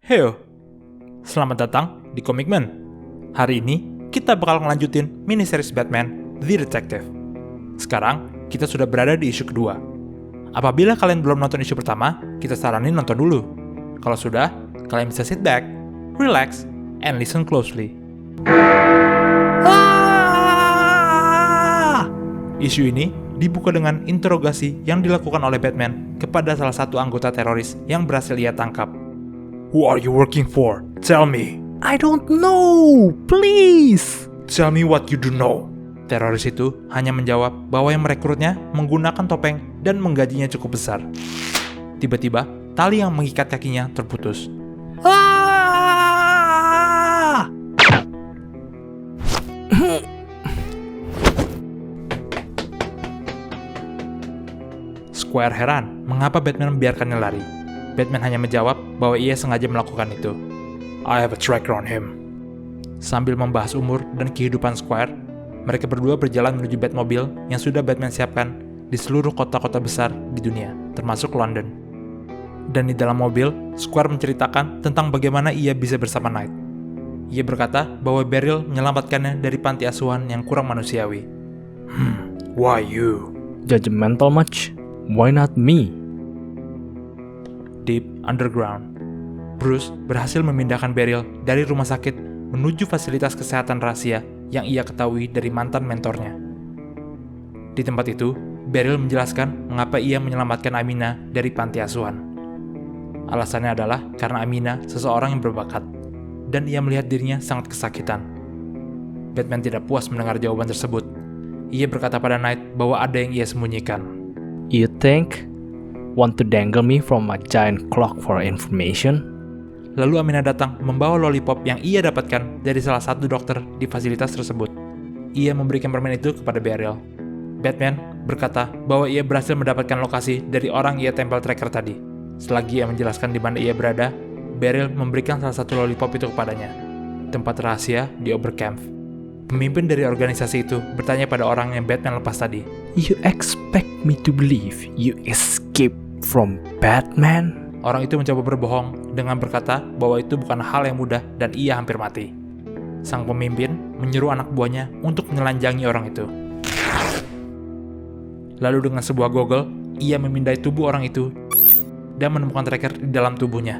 Heyo, selamat datang di Comicman. Hari ini kita bakal ngelanjutin miniseries Batman The Detective. Sekarang kita sudah berada di isu kedua. Apabila kalian belum nonton isu pertama, kita saranin nonton dulu. Kalau sudah, kalian bisa sit back, relax, and listen closely. Isu ini dibuka dengan interogasi yang dilakukan oleh Batman kepada salah satu anggota teroris yang berhasil ia tangkap. Who are you working for? Tell me. I don't know. Please. Tell me what you do know. Teroris itu hanya menjawab bahwa yang merekrutnya menggunakan topeng dan menggajinya cukup besar. Tiba-tiba, tali yang mengikat kakinya terputus. Square heran mengapa Batman membiarkannya lari. Batman hanya menjawab bahwa ia sengaja melakukan itu. I have a tracker on him. Sambil membahas umur dan kehidupan Square, mereka berdua berjalan menuju Batmobile yang sudah Batman siapkan di seluruh kota-kota besar di dunia, termasuk London. Dan di dalam mobil, Square menceritakan tentang bagaimana ia bisa bersama Knight. Ia berkata bahwa Beryl menyelamatkannya dari panti asuhan yang kurang manusiawi. Why you? Judgmental much? Why not me? Deep underground, Bruce berhasil memindahkan Beryl dari rumah sakit menuju fasilitas kesehatan rahasia yang ia ketahui dari mantan mentornya. Di tempat itu, Beryl menjelaskan mengapa ia menyelamatkan Amina dari panti asuhan. Alasannya adalah karena Amina seseorang yang berbakat, dan ia melihat dirinya sangat kesakitan. Batman tidak puas mendengar jawaban tersebut. Ia berkata pada Knight bahwa ada yang ia sembunyikan. You think? Want to dangle me from a giant clock for information? Lalu Amina datang membawa lollipop yang ia dapatkan dari salah satu dokter di fasilitas tersebut. Ia memberikan permen itu kepada Beryl. Batman berkata bahwa ia berhasil mendapatkan lokasi dari orang ia tempel tracker tadi. Selagi ia menjelaskan di mana ia berada, Beryl memberikan salah satu lollipop itu kepadanya. Tempat rahasia di Oberkampf. Pemimpin dari organisasi itu bertanya pada orang yang Batman lepas tadi. You expect me to believe you escaped from Batman? Orang itu mencoba berbohong dengan berkata bahwa itu bukan hal yang mudah dan ia hampir mati. Sang pemimpin menyuruh anak buahnya untuk menelanjangi orang itu. Lalu dengan sebuah gogol, ia memindai tubuh orang itu dan menemukan tracker di dalam tubuhnya.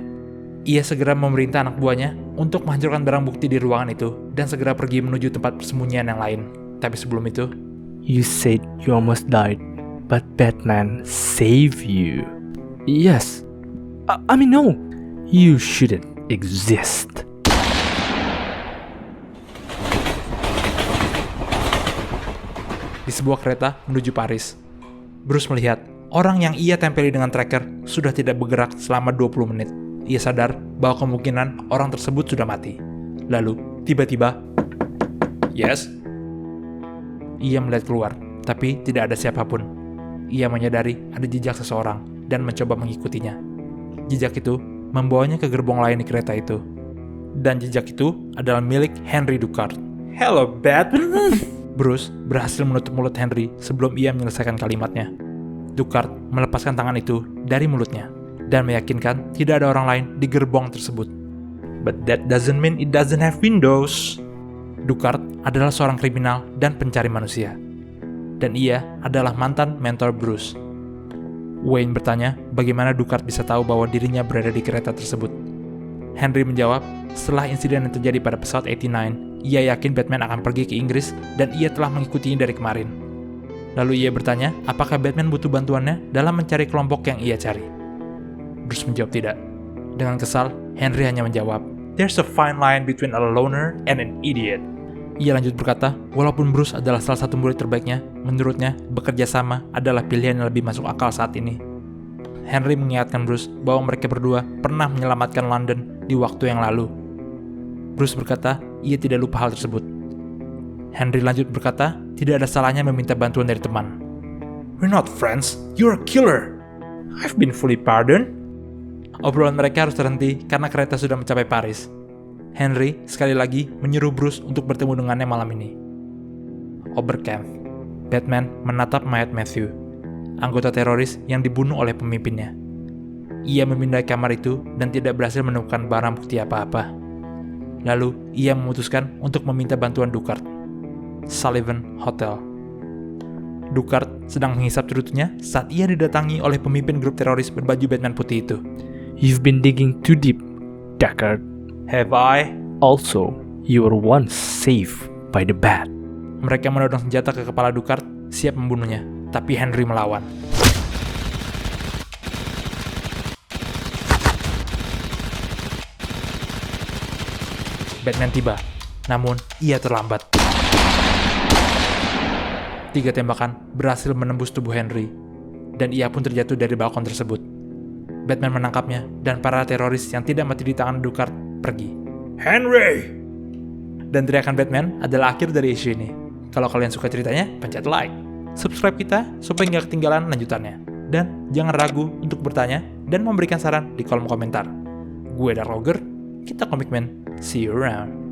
Ia segera memerintah anak buahnya untuk menghancurkan barang bukti di ruangan itu dan segera pergi menuju tempat persembunyian yang lain. Tapi sebelum itu, You said you almost died, but Batman saved you. Yes. I mean, no. You shouldn't exist. Di sebuah kereta menuju Paris, Bruce melihat orang yang ia tempeli dengan tracker sudah tidak bergerak selama 20 menit. Ia sadar bahwa kemungkinan orang tersebut sudah mati. Lalu, tiba-tiba, yes? Ia melihat keluar, tapi tidak ada siapapun. Ia menyadari ada jejak seseorang dan mencoba mengikutinya. Jejak itu membawanya ke gerbong lain di kereta itu. Dan jejak itu adalah milik Henry Ducard. Hello, Batman! Bruce berhasil menutup mulut Henry sebelum ia menyelesaikan kalimatnya. Ducard melepaskan tangan itu dari mulutnya dan meyakinkan tidak ada orang lain di gerbong tersebut. But that doesn't mean it doesn't have windows. Ducard adalah seorang kriminal dan pencari manusia. Dan ia adalah mantan mentor Bruce. Wayne bertanya bagaimana Ducard bisa tahu bahwa dirinya berada di kereta tersebut. Henry menjawab, setelah insiden yang terjadi pada pesawat 89, ia yakin Batman akan pergi ke Inggris dan ia telah mengikutinya dari kemarin. Lalu ia bertanya apakah Batman butuh bantuannya dalam mencari kelompok yang ia cari. Bruce menjawab tidak. Dengan kesal, Henry hanya menjawab, There's a fine line between a loner and an idiot. Ia lanjut berkata, walaupun Bruce adalah salah satu murid terbaiknya, menurutnya bekerja sama adalah pilihan yang lebih masuk akal saat ini. Henry mengingatkan Bruce bahwa mereka berdua pernah menyelamatkan London di waktu yang lalu. Bruce berkata, ia tidak lupa hal tersebut. Henry lanjut berkata, tidak ada salahnya meminta bantuan dari teman. We're not friends, you're a killer. I've been fully pardoned. Obrolan mereka harus terhenti karena kereta sudah mencapai Paris. Henry sekali lagi menyuruh Bruce untuk bertemu dengannya malam ini. Oberkampf. Batman menatap mayat Matthew, anggota teroris yang dibunuh oleh pemimpinnya. Ia memindai kamar itu dan tidak berhasil menemukan barang bukti apa-apa. Lalu, ia memutuskan untuk meminta bantuan Ducard. Sullivan Hotel. Ducard sedang menghisap cerutnya saat ia didatangi oleh pemimpin grup teroris berbaju Batman putih itu. You've been digging too deep, Deckard. Have I? Also, you were once saved by the Bat. Mereka menodong senjata ke kepala Ducard, siap membunuhnya. Tapi Henry melawan. Batman tiba, namun ia terlambat. 3 tembakan berhasil menembus tubuh Henry, dan ia pun terjatuh dari balkon tersebut. Batman menangkapnya, dan para teroris yang tidak mati di tangan Ducard pergi. Henry! Dan teriakan Batman adalah akhir dari isu ini. Kalau kalian suka ceritanya, pencet like. Subscribe kita supaya nggak ketinggalan lanjutannya. Dan jangan ragu untuk bertanya dan memberikan saran di kolom komentar. Gue Dark Roger, kita Comic Man. See you around.